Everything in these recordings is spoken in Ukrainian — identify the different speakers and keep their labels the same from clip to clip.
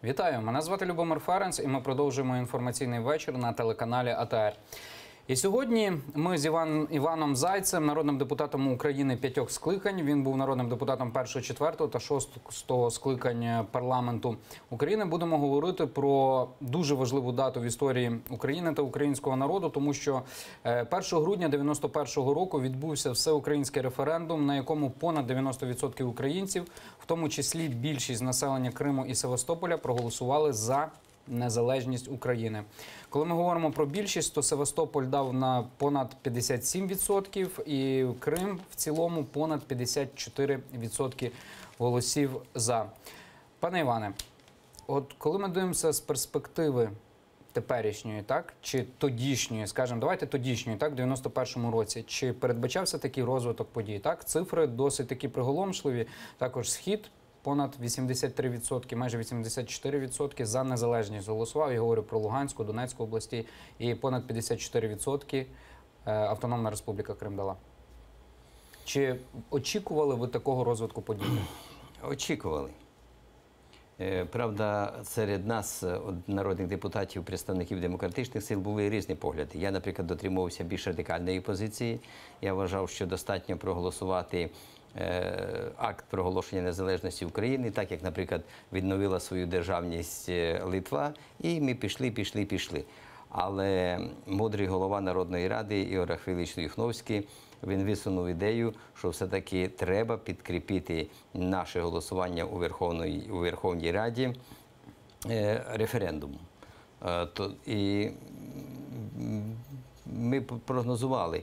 Speaker 1: Вітаю, мене звати Любомир Ференц і ми продовжуємо інформаційний вечір на телеканалі АТР. І сьогодні ми з Іваном Зайцем, народним депутатом України 5 скликань. Він був народним депутатом 1-го, 4-го та 6-го скликань парламенту України. Будемо говорити про дуже важливу дату в історії України та українського народу, тому що 1 грудня 91-го року відбувся всеукраїнський референдум, на якому понад 90% українців, в тому числі більшість населення Криму і Севастополя, проголосували за незалежність України. Коли ми говоримо про більшість, то Севастополь дав на понад 57% і Крим в цілому понад 54% голосів за. Пане Іване, от коли ми дивимося з перспективи теперішньої, так, чи тодішньої, скажімо, давайте тодішньої, так, в 91-му році, чи передбачався такий розвиток подій, так? Цифри досить такі приголомшливі, також Схід понад 83%, майже 84% за незалежність голосував. Я говорю про Луганську, Донецьку області. І понад 54% Автономна Республіка Крим дала. Чи очікували ви такого розвитку подій?
Speaker 2: Очікували. Правда, серед нас, народних депутатів, представників демократичних сил, були різні погляди. Я, наприклад, дотримувався більш радикальної позиції. Я вважав, що достатньо проголосувати акт проголошення незалежності України, так як, наприклад, відновила свою державність Литва, і ми пішли. Але мудрий голова Народної ради Ігор Ахвілович Юхновський, він висунув ідею, що все-таки треба підкріпити наше голосування у Верховній Раді референдумом. І ми прогнозували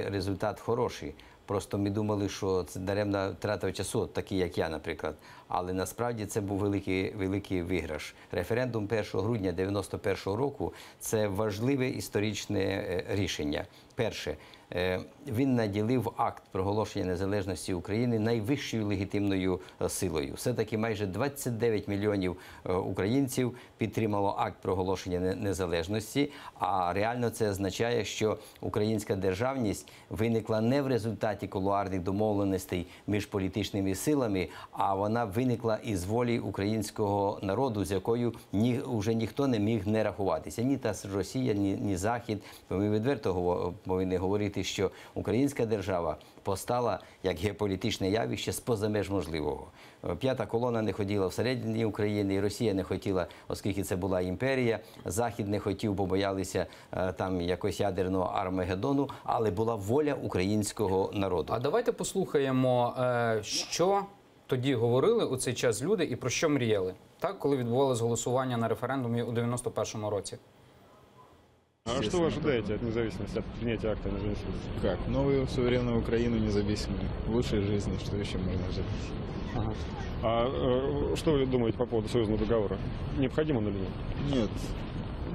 Speaker 2: результат хороший. Просто ми думали, що це даремна трата часу, такі як я, наприклад. Але насправді це був великий виграш. Референдум 1 грудня 91-го року – це важливе історичне рішення. Перше, він наділив акт проголошення незалежності України найвищою легітимною силою. Все-таки майже 29 мільйонів українців підтримало акт проголошення незалежності, а реально це означає, що українська державність виникла не в результаті кулуарних домовленостей між політичними силами, а вона виникла із волі українського народу, з якою вже ніхто не міг не рахуватися. Ні та Росія, ні Захід. Ми відверто повинні говорити, що українська держава постала як геополітичне явище з-поза меж можливого. П'ята колона не хотіла всередині України, і Росія не хотіла, оскільки це була імперія. Захід не хотів, бо боялися там якогось ядерного Армагеддону, але була воля українського народу.
Speaker 1: А давайте послухаємо, що тоді говорили у цей час люди і про що мріяли, так, коли відбувалось голосування на референдумі у 91-му році.
Speaker 3: А что вы ожидаете от независимости, от принятия акта независимости?
Speaker 4: Как? Новую суверенную Украину независимую. Лучшей жизни, что еще можно ожидать?
Speaker 1: Ага.
Speaker 3: А что вы думаете по поводу союзного договора? Необходимо он или нет?
Speaker 4: Нет.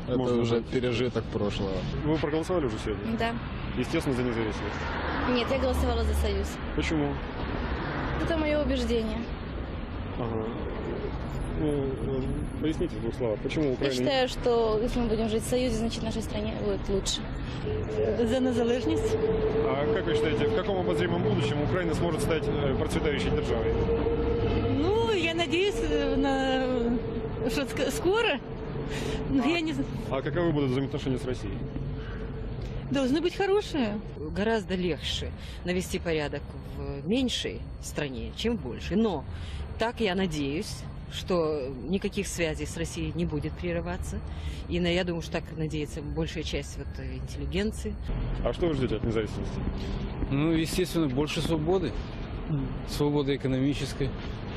Speaker 4: Это
Speaker 3: Можно
Speaker 4: уже
Speaker 3: жить.
Speaker 4: пережиток прошлого.
Speaker 3: Вы проголосовали уже сегодня?
Speaker 5: Да.
Speaker 3: Естественно, за независимость.
Speaker 5: Нет, я голосовала за Союз.
Speaker 3: Почему?
Speaker 5: Это мое убеждение.
Speaker 3: Ага. Ну, поясните в двух словах, почему
Speaker 5: Я
Speaker 3: Украина...
Speaker 5: считаю, что если мы будем жить в Союзе, значит, нашей стране будет лучше.
Speaker 6: За незалежність.
Speaker 3: А как вы считаете, в каком обозримом будущем Украина сможет стать процветающей державой?
Speaker 6: Ну, я надеюсь, что скоро. Но я не знаю.
Speaker 3: А каковы будут взаимоотношения с Россией?
Speaker 6: Должны быть хорошие.
Speaker 7: Гораздо легче навести порядок в меньшей стране, чем в большей. Но так я надеюсь, что никаких связей с Россией не будет прерываться. И я думаю, что так надеется большая часть интеллигенции.
Speaker 3: А что вы ждете от независимости?
Speaker 8: Ну, естественно, больше свободы. Свободы экономической.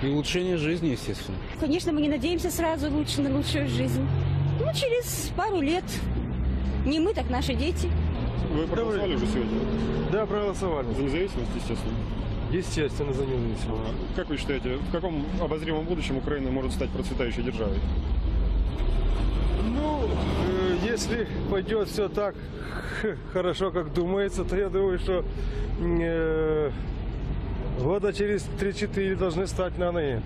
Speaker 8: И улучшение жизни, естественно.
Speaker 9: Конечно, мы не надеемся сразу на лучшую жизнь. Ну, через пару лет. Не мы, так наши дети.
Speaker 3: Вы проголосовали уже сегодня?
Speaker 4: Да, проголосовали.
Speaker 3: За независимость, естественно.
Speaker 4: Естественно, за независимость.
Speaker 3: Как вы считаете, в каком обозримом будущем Украина может стать процветающей державой?
Speaker 4: Ну, если пойдет все так хорошо, как думается, то я думаю, что года через 3-4 должны стать на ноги.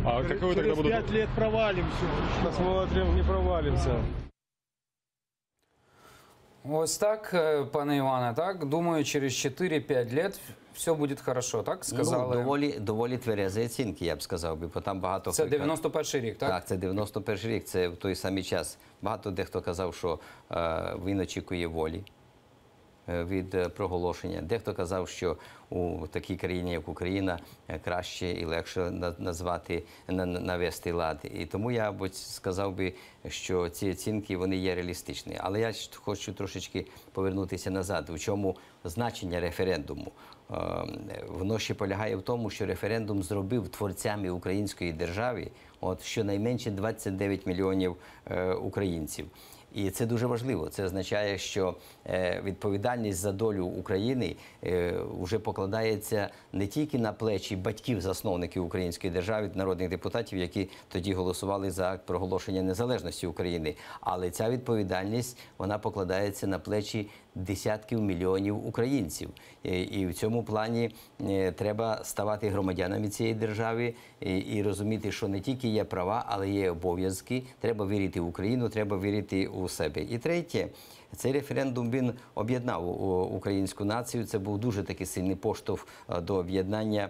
Speaker 3: А каковы тогда
Speaker 4: Через
Speaker 3: будут...
Speaker 4: 5 лет провалимся. Посмотрим, не провалимся.
Speaker 1: Ось так, пане Іване, так? Думаю, через 4-5 лет все буде хорошо, так сказали?
Speaker 2: Ну, доволі тверезі оцінки, я б сказав би, бо там багато...
Speaker 1: Це 91-й рік, так?
Speaker 2: Так, це 91-й рік, це в той самий час. Багато дехто казав, що він очікує волі від проголошення. Дехто казав, що у такій країні, як Україна, краще і легше навести лад. І тому я сказав би, що ці оцінки, вони є реалістичні. Але я хочу трошечки повернутися назад. В чому значення референдуму? Воно ще полягає в тому, що референдум зробив творцями української держави щонайменше 29 мільйонів українців. І це дуже важливо. Це означає, що відповідальність за долю України вже покладається не тільки на плечі батьків-засновників української держави, народних депутатів, які тоді голосували за акт проголошення незалежності України, але ця відповідальність, вона покладається на плечі десятків мільйонів українців. І в цьому плані треба ставати громадянами цієї держави і розуміти, що не тільки є права, але є обов'язки. Треба вірити в Україну, треба вірити у себе. І третє, цей референдум, він об'єднав українську націю. Це був дуже такий сильний поштовх до об'єднання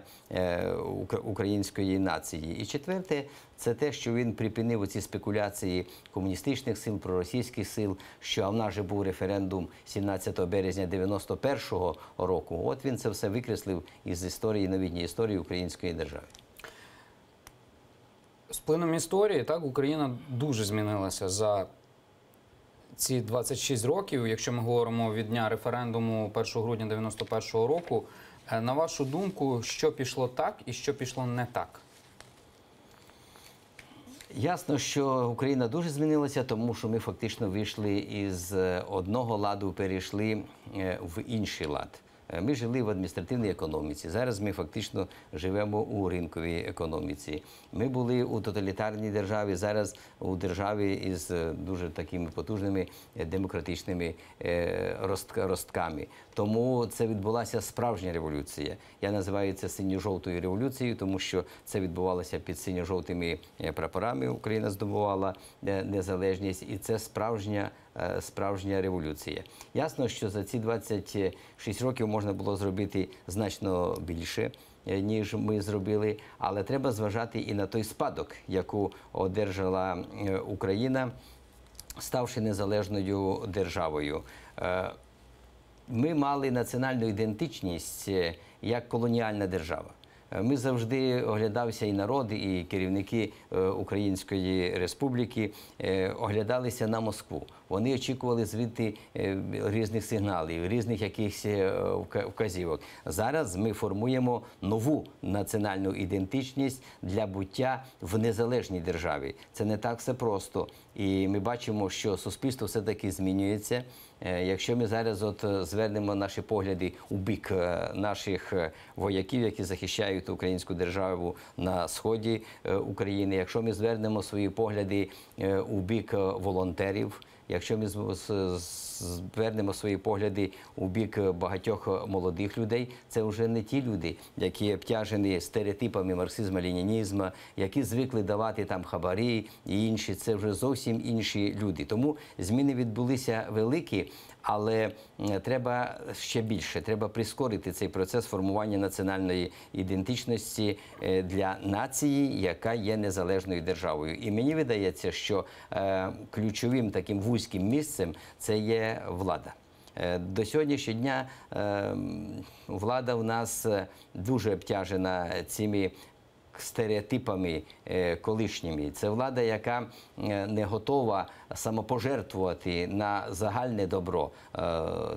Speaker 2: української нації. І четверте, це те, що він припинив оці спекуляції комуністичних сил, проросійських сил, що в нас же був референдум 17 березня 91-го року. От він це все викреслив із історії, новітньої історії української держави.
Speaker 1: З плином історії, так, Україна дуже змінилася за ці 26 років, якщо ми говоримо від дня референдуму 1 грудня 91-го року. На вашу думку, що пішло так і що пішло не так?
Speaker 2: Ясно, що Україна дуже змінилася, тому що ми фактично вийшли із одного ладу, перейшли в інший лад. Ми жили в адміністративній економіці. Зараз ми фактично живемо у ринковій економіці. Ми були у тоталітарній державі, зараз у державі із дуже такими потужними демократичними ростками. Тому це відбулася справжня революція. Я називаю це синьо-жовтою революцією, тому що це відбувалося під синьо-жовтими прапорами. Україна здобувала незалежність, і це справжня революція. Ясно, що за ці 26 років можна було зробити значно більше, ніж ми зробили, але треба зважати і на той спадок, яку одержала Україна, ставши незалежною державою. Ми мали національну ідентичність як колоніальна держава. Ми завжди оглядалися, і народ, і керівники Української Республіки оглядалися на Москву. Вони очікували звідти різних сигналів, різних якихось вказівок. Зараз ми формуємо нову національну ідентичність для буття в незалежній державі. Це не так все просто. І ми бачимо, що суспільство все-таки змінюється. Якщо ми зараз звернемо наші погляди у бік наших вояків, які захищають українську державу на сході України, якщо ми звернемо свої погляди у бік волонтерів, якщо ми звернемо свої погляди у бік багатьох молодих людей, це вже не ті люди, які обтяжені стереотипами марксизму-ленінізму, які звикли давати там хабарі і інші. Це вже зовсім інші люди. Тому зміни відбулися великі, але треба ще більше. Треба прискорити цей процес формування національної ідентичності для нації, яка є незалежною державою. І мені видається, що ключовим таким вузьким місцем це є влада. До сьогоднішнього дня влада у нас дуже обтяжена цими стереотипами колишніми. Це влада, яка не готова самопожертвувати на загальне добро.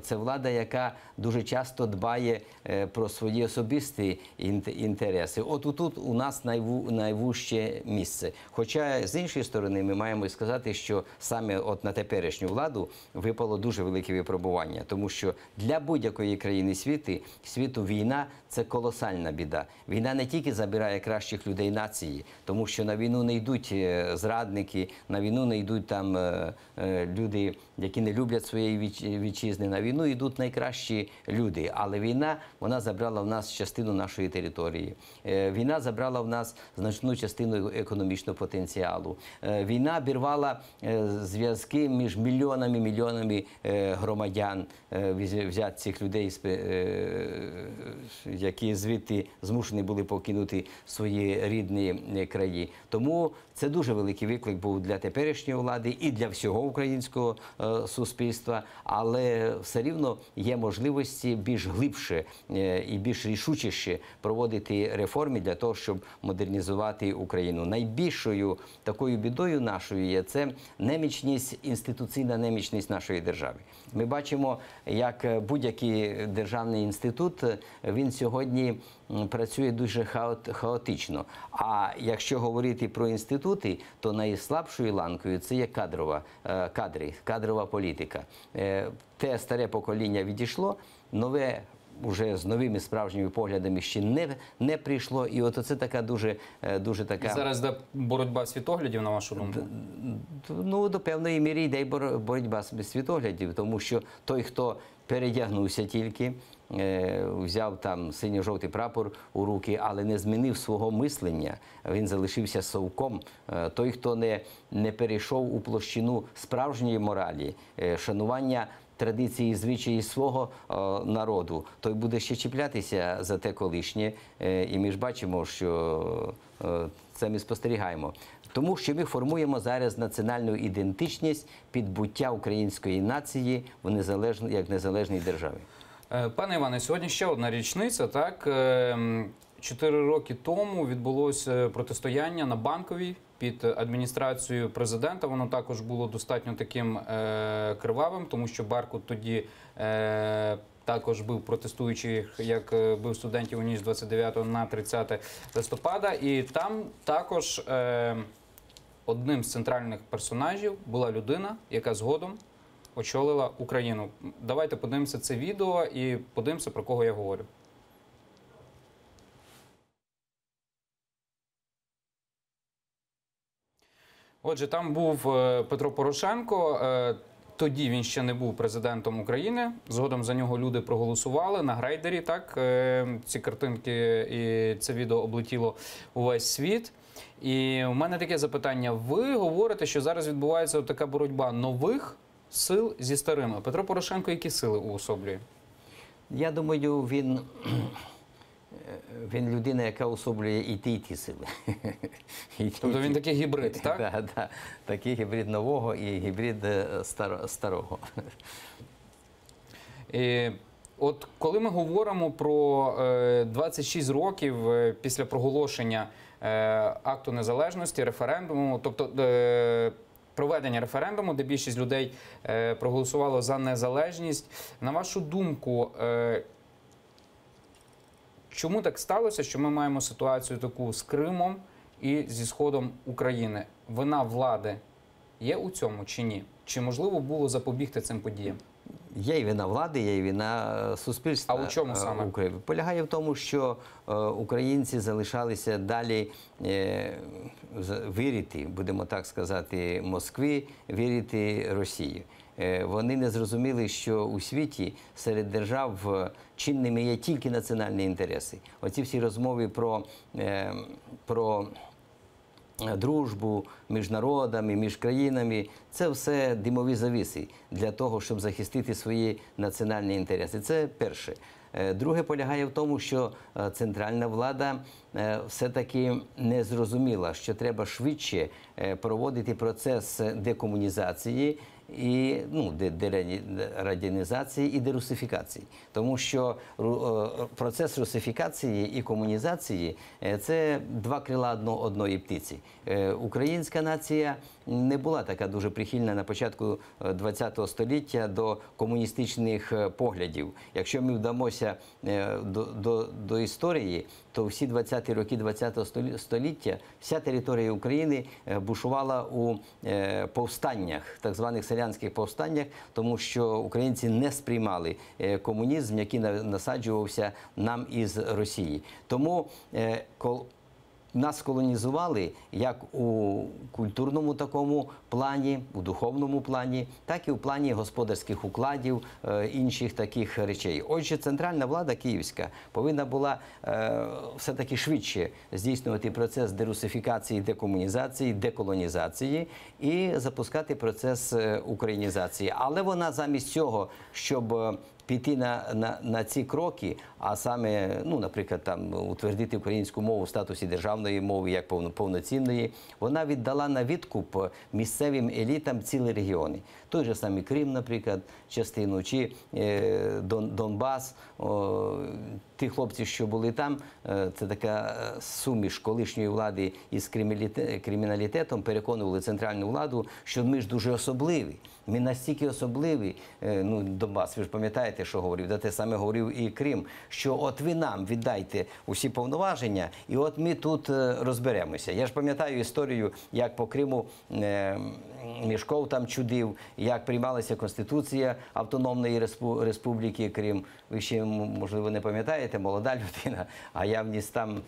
Speaker 2: Це влада, яка дуже часто дбає про свої особисті інтереси. От тут у нас найвужче місце. Хоча, з іншої сторони, ми маємо сказати, що саме на теперішню владу випало дуже велике випробування. Тому що для будь-якої країни світу війна – це колосальна біда. Війна не тільки забирає кращих найкращих людей нації, тому що на війну не йдуть зрадники, на війну не йдуть там люди, які не люблять своєї вітчизни, на війну йдуть найкращі люди. Але війна, вона забрала в нас частину нашої території. Війна забрала в нас значну частину економічного потенціалу. Війна обірвала зв'язки між мільйонами громадян, взяти цих людей, які звідти змушені були покинути свої рідні краї. Тому це дуже великий виклик був для теперішньої влади і для всього українського суспільства, але все рівно є можливості більш глибше і більш рішучіше проводити реформи для того, щоб модернізувати Україну. Найбільшою такою бідою нашою є це немічність, інституційна немічність нашої держави. Ми бачимо, як будь-який державний інститут, він сьогодні працює дуже хаотично. А якщо говорити про інститути, то найслабшою ланкою це є кадрова політика. Те старе покоління відійшло, нове уже з новими справжніми поглядами ще не прийшло. І от це така дуже така...
Speaker 1: І зараз йде боротьба світоглядів, на вашу думку?
Speaker 2: Ну, до певної міри йде боротьба світоглядів, тому що той, хто передягнувся тільки, взяв там синьо-жовтий прапор у руки, але не змінив свого мислення, він залишився совком. Той, хто не перейшов у площину справжньої моралі, шанування традиції і звичаї свого народу, той буде ще чіплятися за те колишнє. І ми ж бачимо, що це ми спостерігаємо. Тому що ми формуємо зараз національну ідентичність, підбуття української нації як незалежній державі.
Speaker 1: Пане Іване, сьогодні ще одна річниця, так? 4 роки тому відбулося протистояння на Банковій під адміністрацією президента. Воно також було достатньо таким кривавим, тому що Беркут тоді також бив протестуючих, як бив студентів у ніч з 29 на 30 листопада. І там також одним з центральних персонажів була людина, яка згодом очолила Україну. Давайте подивимося це відео і подивимося, про кого я говорю. Отже, там був Петро Порошенко. Тоді він ще не був президентом України. Згодом за нього люди проголосували на грейдері. Так, ці картинки і це відео облетіло увесь світ. І у мене таке запитання. Ви говорите, що зараз відбувається така боротьба нових сил зі старими. Петро Порошенко які сили уособлює?
Speaker 2: Я думаю, він людина, яка уособлює і ті сили.
Speaker 1: Тобто він такий гібрид, так?
Speaker 2: Так, такий гібрид нового і гібрид старого.
Speaker 1: От коли ми говоримо про 26 років після проголошення акту незалежності, референдуму, тобто проведення референдуму, де більшість людей проголосувало за незалежність, на вашу думку, чому так сталося, що ми маємо ситуацію таку з Кримом і зі Сходом України? Вина влади є у цьому чи ні? Чи можливо було запобігти цим подіям?
Speaker 2: Є і вина влади, є і вина суспільства.
Speaker 1: А у чому саме?
Speaker 2: Полягає в тому, що українці залишалися далі вірити, будемо так сказати, Москві, вірити Росії. Вони не зрозуміли, що у світі серед держав чинними є тільки національні інтереси. Оці всі розмови про дружбу між народами, між країнами – це все димові завіси для того, щоб захистити свої національні інтереси. Це перше. Друге полягає в тому, що центральна влада все-таки не зрозуміла, що треба швидше проводити процес декомунізації, і дерадянізації і дерусифікації. Тому що процес русифікації і комунізації – це два крила одної птиці. Українська нація не була така дуже прихильна на початку ХХ століття до комуністичних поглядів. Якщо ми вдамося до історії, то всі 20-ті роки ХХ століття вся територія України бушувала у повстаннях, так званих селянських повстаннях, тому що українці не сприймали комунізм, який насаджувався нам із Росії. Тому нас колонізували як у культурному такому плані, у духовному плані, так і в плані господарських укладів, інших таких речей. Отже, центральна влада київська повинна була все-таки швидше здійснювати процес дерусифікації, декомунізації, деколонізації і запускати процес українізації. Але вона замість цього, щоб піти на ці кроки, а саме, ну, наприклад, там, утвердити українську мову в статусі державної мови як повноцінної, вона віддала на відкуп місцевим елітам цілі регіони. Той же самий Крим, наприклад, частину, чи Донбас. Ті хлопці, що були там, це така суміш колишньої влади із криміналітетом, переконували центральну владу, що ми ж дуже особливі. Ми настільки особливі, ну, Донбас, ви ж пам'ятаєте, що говорив, да те саме говорив і Крим, що от ви нам віддайте усі повноваження, і от ми тут розберемося. Я ж пам'ятаю історію, як по Криму Мішков там чудив, як приймалася Конституція Автономної Республіки Крим. Ви ще, можливо, не пам'ятаєте, молода людина, а я вніс там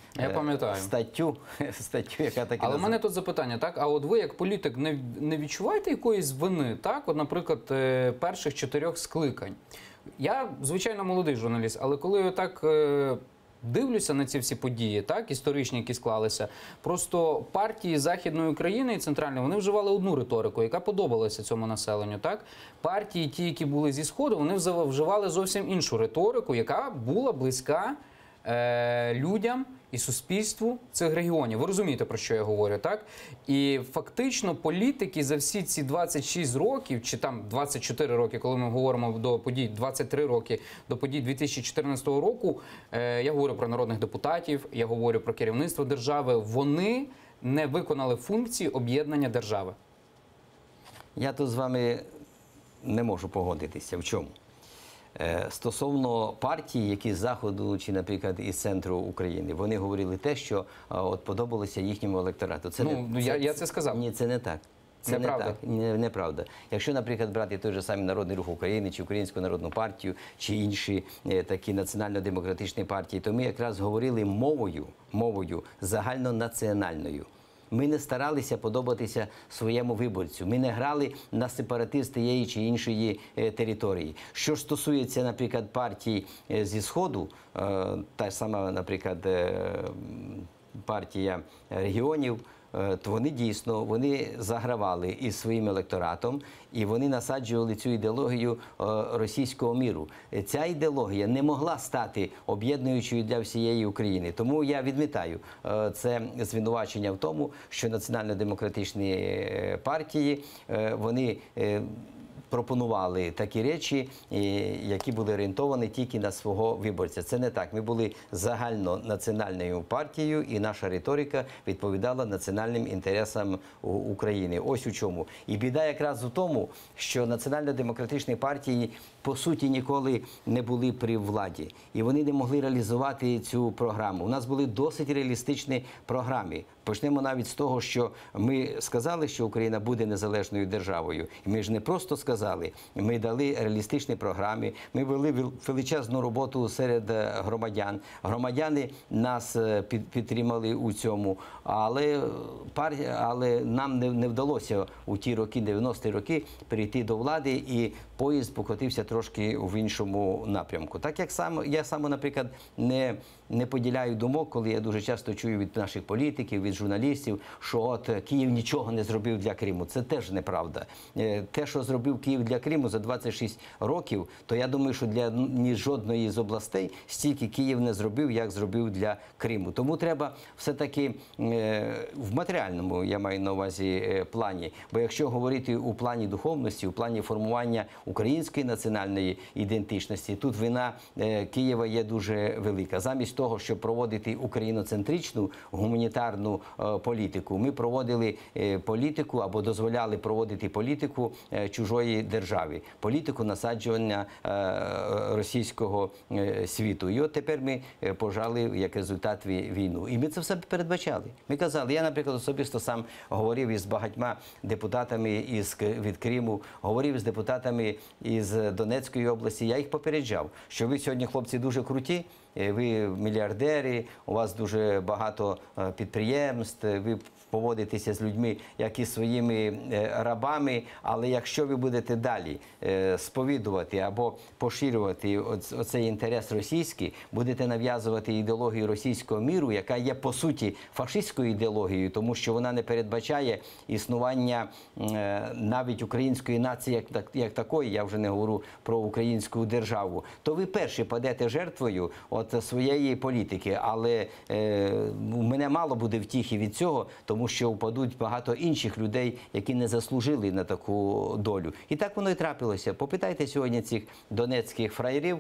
Speaker 2: статтю, яка таки...
Speaker 1: Але в мене тут запитання, так? А от ви, як політик, не відчуваєте якоїсь вини, так? От, наприклад, перших 4 скликань. Я, звичайно, молодий журналіст, але коли я так дивлюся на ці всі події, так, історичні, які склалися, просто партії Західної України і Центральної, вони вживали одну риторику, яка подобалася цьому населенню, так? Партії, ті, які були зі Сходу, вони вживали зовсім іншу риторику, яка була близька людям і суспільству цих регіонів. Ви розумієте, про що я говорю, так? І фактично політики за всі ці 26 років, чи там 24 роки, коли ми говоримо до подій, 23 роки до подій 2014 року, я говорю про народних депутатів, я говорю про керівництво держави, вони не виконали функції об'єднання держави.
Speaker 2: Я тут з вами не можу погодитися. В чому? Стосовно партій, які з Заходу чи, наприклад, із центру України, вони говорили те, що от подобалося їхньому електорату.
Speaker 1: Я це сказав.
Speaker 2: Ні, це не так. Це
Speaker 1: неправда.
Speaker 2: Не так, неправда. Якщо, наприклад, брати той же самий Народний Рух України, чи Українську Народну партію, чи інші такі національно-демократичні партії, то ми якраз говорили мовою загальнонаціональною. Ми не старалися подобатися своєму виборцю. Ми не грали на сепаратист тієї чи іншої території. Що ж стосується, наприклад, партій зі Сходу, та ж сама, наприклад, партія регіонів, то вони дійсно загравали із своїм електоратом і вони насаджували цю ідеологію російського міру. Ця ідеологія не могла стати об'єднуючою для всієї України. Тому я відмітаю це звинувачення в тому, що національно-демократичні партії, вони пропонували такі речі, які були орієнтовані тільки на свого виборця. Це не так. Ми були загальнонаціональною партією, і наша риторика відповідала національним інтересам України. Ось у чому. І біда якраз у тому, що національно-демократичні партії, по суті, ніколи не були при владі. І вони не могли реалізувати цю програму. У нас були досить реалістичні програми. Почнемо навіть з того, що ми сказали, що Україна буде незалежною державою. І ми ж не просто сказали, ми дали реалістичні програми, ми вели величезну роботу серед громадян. Громадяни нас підтримали у цьому, але нам не вдалося у ті роки, 90-ті роки, перейти до влади, і поїзд покотився трошки в іншому напрямку. Так як я сам, наприклад, не поділяю думок, коли я дуже часто чую від наших політиків, від журналістів, що от Київ нічого не зробив для Криму. Це теж неправда. Те, що зробив Київ для Криму за 26 років, то я думаю, що для жодної з областей стільки Київ не зробив, як зробив для Криму. Тому треба все-таки в матеріальному, я маю на увазі, плані. Бо якщо говорити у плані духовності, у плані формування української національної ідентичності, тут вина Києва є дуже велика. Замість того, щоб проводити україноцентричну гуманітарну політику, ми проводили політику або дозволяли проводити політику чужої держави, політику насаджування російського світу. І от тепер ми пожали як результат війну. І ми це все передбачали. Ми казали, я, наприклад, особисто сам говорив із багатьма депутатами від Криму, говорив з депутатами із Донецька, Донецької області. Я їх попереджав, що ви сьогодні, хлопці, дуже круті, ви мільярдери, у вас дуже багато підприємств, ви поводитеся з людьми, як і своїми рабами, але якщо ви будете далі сповідувати або поширювати оцей інтерес російський, будете нав'язувати ідеологію російського міру, яка є по суті фашистською ідеологією, тому що вона не передбачає існування навіть української нації як такої, я вже не говорю про українську державу, то ви перші падете жертвою своєї політики, але мене мало буде втіхи від цього, тому що впадуть багато інших людей, які не заслужили на таку долю. І так воно і трапилося. Попитайте сьогодні цих донецьких фраєрів,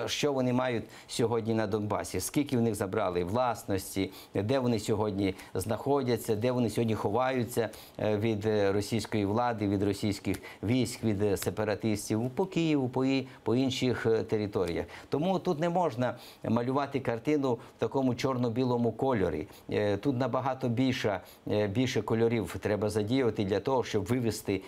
Speaker 2: що вони мають сьогодні на Донбасі, скільки в них забрали власності, де вони сьогодні знаходяться, де вони сьогодні ховаються від російської влади, від російських військ, від сепаратистів по Києву, по інших територіях. Тому тут не можна малювати картину в такому чорно-білому кольорі. Тут набагато більше кольорів треба задіяти для того, щоб вивести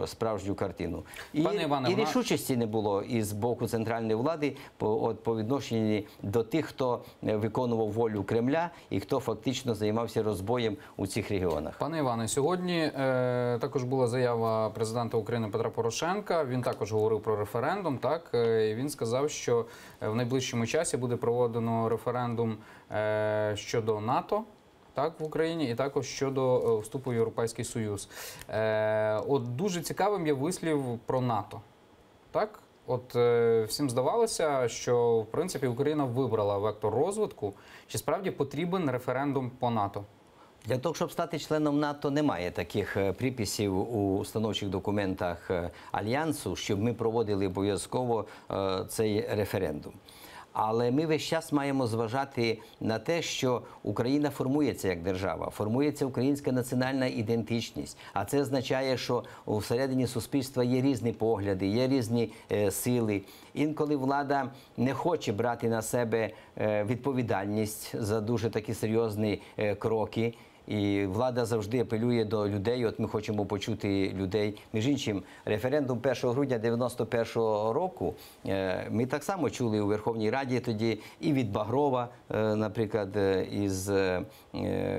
Speaker 2: справжню картину. І рішучості не було із боку центральної влади по відношенню до тих, хто виконував волю Кремля і хто фактично займався розбоєм у цих регіонах.
Speaker 1: Пане Іване, сьогодні також була заява президента України Петра Порошенка. Він також говорив про референдум, так? І він сказав, що в найближчому часі буде проведено референдум щодо НАТО, так, в Україні, і також щодо вступу в Європейський Союз. Дуже цікавим є вислів про НАТО, так? Всім здавалося, що, в принципі, Україна вибрала вектор розвитку. Чи справді потрібен референдум по НАТО?
Speaker 2: Для того, щоб стати членом НАТО, немає таких приписів у установчих документах Альянсу, щоб ми проводили обов'язково цей референдум. Але ми весь час маємо зважати на те, що Україна формується як держава, формується українська національна ідентичність. А це означає, що всередині суспільства є різні погляди, є різні сили. Інколи влада не хоче брати на себе відповідальність за дуже такі серйозні кроки. І влада завжди апелює до людей, ми хочемо почути людей. Між іншим, референдум 1 грудня 91-го року ми так само чули у Верховній Раді тоді і від Багрова, наприклад, із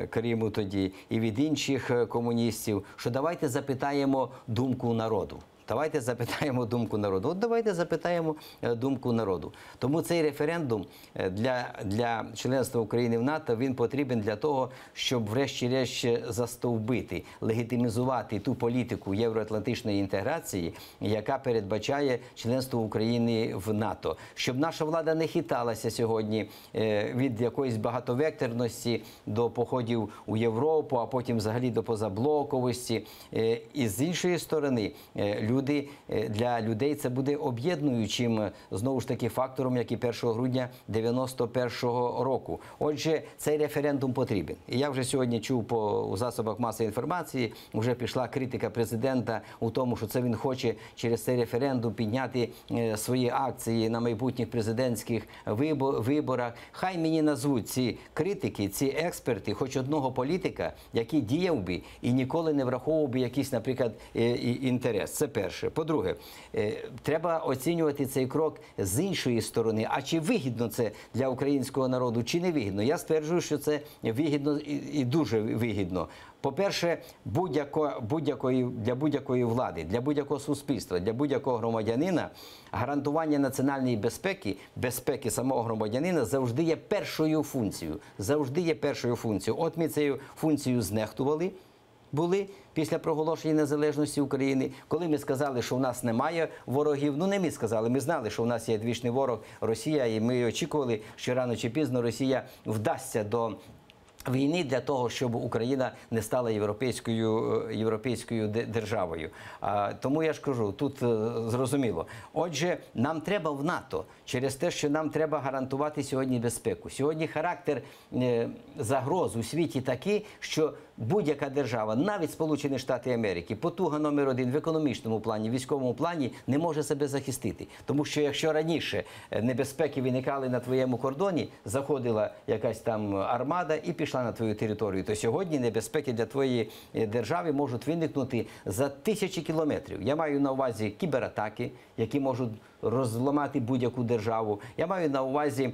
Speaker 2: Криму тоді, і від інших комуністів, що давайте запитаємо думку народу. Давайте запитаємо думку народу. Давайте запитаємо думку народу. Тому цей референдум для членства України в НАТО, він потрібен для того, щоб врешті-решт застовбити, легітимізувати ту політику євроатлантичної інтеграції, яка передбачає членство України в НАТО. Щоб наша влада не хиталася сьогодні від якоїсь багатовекторності до походів у Європу, а потім взагалі до позаблоковості. І з іншої сторони, для людей це буде об'єднуючим, знову ж таки, фактором, як і 1 грудня 91-го року. Отже, цей референдум потрібен. І я вже сьогодні чув у засобах масової інформації, вже пішла критика президента у тому, що це він хоче через цей референдум підняти свої акції на майбутніх президентських виборах. Хай мені назвуть ці критики, ці експерти, хоч одного політика, який діяв би і ніколи не враховував би якийсь, наприклад, інтерес. Це перше. По-друге, треба оцінювати цей крок з іншої сторони. А чи вигідно це для українського народу, чи не вигідно? Я стверджую, що це вигідно і дуже вигідно. По-перше, для будь-якої влади, для будь-якого суспільства, для будь-якого громадянина гарантування національної безпеки самого громадянина завжди є першою функцією. Завжди є першою функцією. От ми цією функцією знехтували. Були після проголошення незалежності України, коли ми сказали, що в нас немає ворогів. Ну, не ми сказали, ми знали, що в нас є двічний ворог Росія, і ми очікували, що рано чи пізно Росія вдасться до війни для того, щоб Україна не стала європейською державою. Тому я ж кажу, тут зрозуміло. Отже, нам треба в НАТО через те, що нам треба гарантувати сьогодні безпеку. Сьогодні характер загроз у світі такий, що будь-яка держава, навіть Сполучені Штати Америки, потуга номер один в економічному плані, військовому плані, не може себе захистити. Тому що якщо раніше небезпеки виникали на твоєму кордоні, заходила якась там армада і пішла на твою територію, то сьогодні небезпеки для твоєї держави можуть виникнути за тисячі кілометрів. Я маю на увазі кібератаки, які можуть розламати будь-яку державу. Я маю на увазі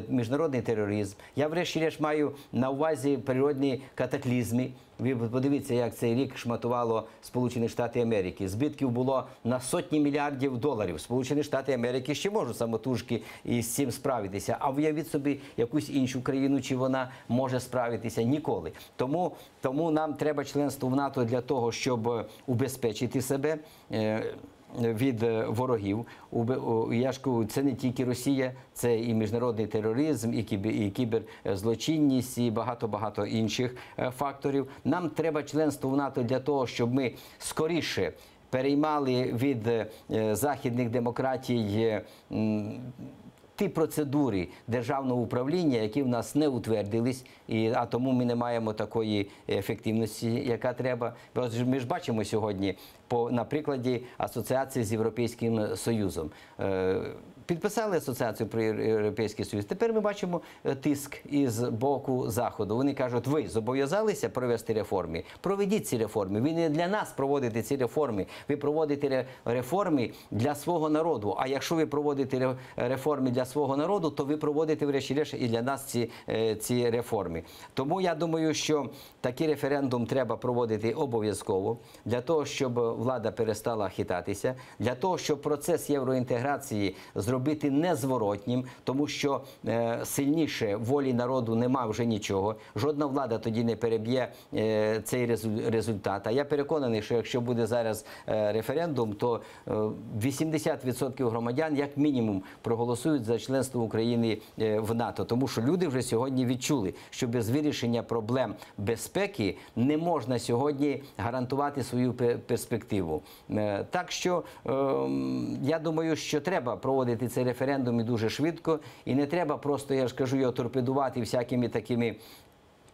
Speaker 2: міжнародний тероризм. Я врешті-решт маю на увазі природні катаклізми. Ви подивіться, як цей рік шматувало Сполучені Штати Америки. Збитків було на сотні мільярдів доларів. Сполучені Штати Америки ще можуть самотужки із цим справитися. А уявіть собі якусь іншу країну, чи вона може справитися? Ніколи. Тому нам треба членство в НАТО для того, щоб убезпечити себе від ворогів. Я ж кажу, це не тільки Росія, це і міжнародний тероризм, і кіберзлочинність, і багато-багато інших факторів. Нам треба членство в НАТО для того, щоб ми скоріше переймали від західних демократій ті процедури державного управління, які в нас не утвердились, а тому ми не маємо такої ефективності, яка треба. Ми ж бачимо сьогодні на прикладі асоціації з Європейським Союзом. Підписали асоціацію про Європейський Союз. Тепер ми бачимо тиск із боку Заходу. Вони кажуть, ви зобов'язалися провести реформи? Проведіть ці реформи. Ви не для нас проводите ці реформи. Ви проводите реформи для свого народу. А якщо ви проводите реформи для свого народу, то ви проводите, врешті-решт, і для нас ці реформи. Тому я думаю, що такий референдум треба проводити обов'язково, для того, щоб влада перестала хитатися, для того, щоб процес євроінтеграції зробити незворотнім, тому що сильніше волі народу нема вже нічого. Жодна влада тоді не переб'є цей результат. А я переконаний, що якщо буде зараз референдум, то 80% громадян як мінімум проголосують за членство України в НАТО. Тому що люди вже сьогодні відчули, що без вирішення проблем безпеки не можна сьогодні гарантувати свою перспективу. Так що я думаю, що треба проводити цей референдум і дуже швидко, і не треба просто, я ж кажу, його торпедувати всякими такими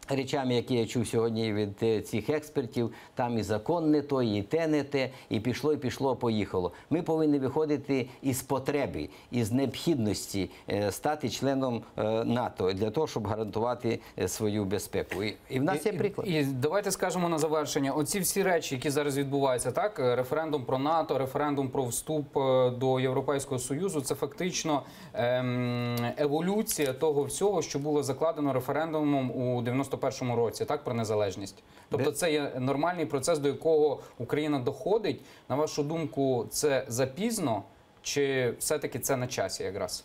Speaker 2: речами, які я чув сьогодні від цих експертів, там і закон не той, і те не те, і пішло, поїхало. Ми повинні виходити із потреби, із необхідності стати членом НАТО для того, щоб гарантувати свою безпеку. І в нас є приклад.
Speaker 1: І давайте скажемо на завершення, оці всі речі, які зараз відбуваються, так, референдум про НАТО, референдум про вступ до Європейського Союзу, це фактично еволюція того всього, що було закладено референдумом у 91-му році, так, про незалежність. Тобто це є нормальний процес, до якого Україна доходить. На вашу думку, це запізно чи все-таки це на часі якраз?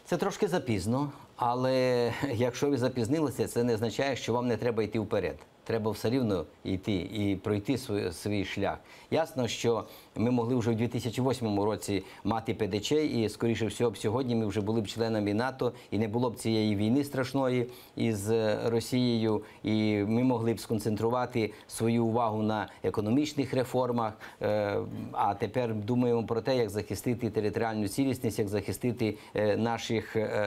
Speaker 2: Це трошки запізно, але якщо ви запізнилися, це не означає, що вам не треба йти вперед. Треба все рівно йти і пройти свій шлях. Ясно, що ми могли вже в 2008 році мати ПДЧ, і, скоріше всього, сьогодні ми вже були б членами НАТО, і не було б цієї війни страшної із Росією, і ми могли б сконцентрувати свою увагу на економічних реформах, а тепер думаємо про те, як захистити територіальну цілісність, як захистити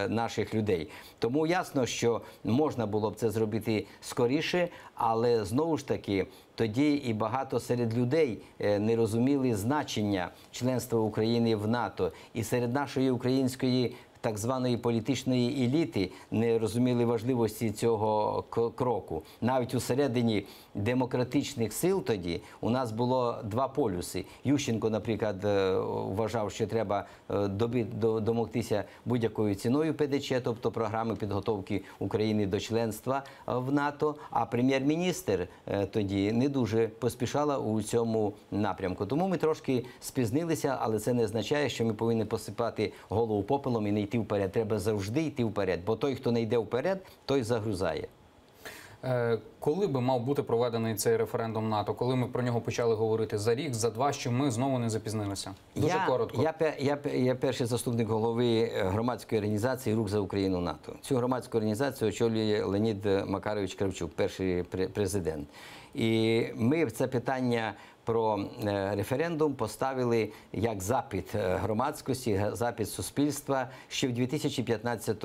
Speaker 2: наших людей. Тому ясно, що можна було б це зробити скоріше, але знову ж таки, тоді і багато серед людей не розуміли значення членства України в НАТО. І серед нашої української так званої політичної еліти не розуміли важливості цього кроку. Навіть усередині демократичних сил тоді у нас було два полюси. Ющенко, наприклад, вважав, що треба домогтися будь-якою ціною ПДЧ, тобто програми підготовки України до членства в НАТО, а прем'єр-міністр тоді не дуже поспішала у цьому напрямку. Тому ми трошки спізнилися, але це не означає, що ми повинні посипати голову попелом і не йти вперед. Треба завжди йти вперед, бо той, хто не йде вперед, той загрузає.
Speaker 1: Коли би мав бути проведений цей референдум НАТО? Коли ми про нього почали говорити? За рік, за два, що ми знову не запізнилися? Дуже коротко.
Speaker 2: Я перший заступник голови громадської організації «Рух за Україну НАТО». Цю громадську організацію очолює Леонід Макарович Кравчук, перший президент. І ми це питання про референдум поставили як запит громадськості, запит суспільства ще в 2015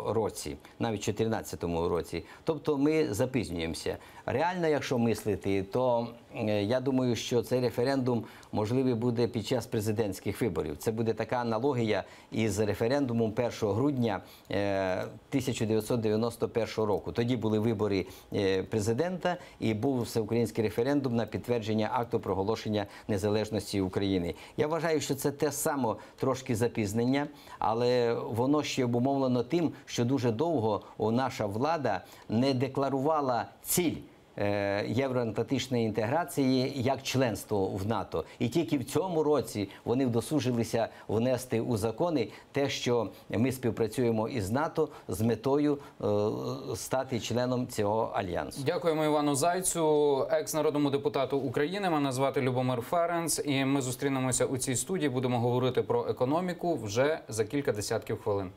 Speaker 2: році, навіть в 2014 році. Тобто ми запізнюємося. Реально, якщо мислити, то я думаю, що цей референдум можливий буде під час президентських виборів. Це буде така аналогія із референдумом 1 грудня 1991 року. Тоді були вибори президента і був всеукраїнський референдум на підтвердження акту проголошення незалежності України. Я вважаю, що це те саме трошки запізнення, але воно ще обумовлено тим, що дуже довго наша влада не декларувала ціль євроатлантичної інтеграції як членство в НАТО. І тільки в цьому році вони вдосужилися внести у закони те, що ми співпрацюємо із НАТО з метою стати членом цього альянсу.
Speaker 1: Дякуємо Івану Зайцю, екс-народному депутату України. Мене звати Любомир Ференц, і ми зустрінемося у цій студії. Будемо говорити про економіку вже за кілька десятків хвилин.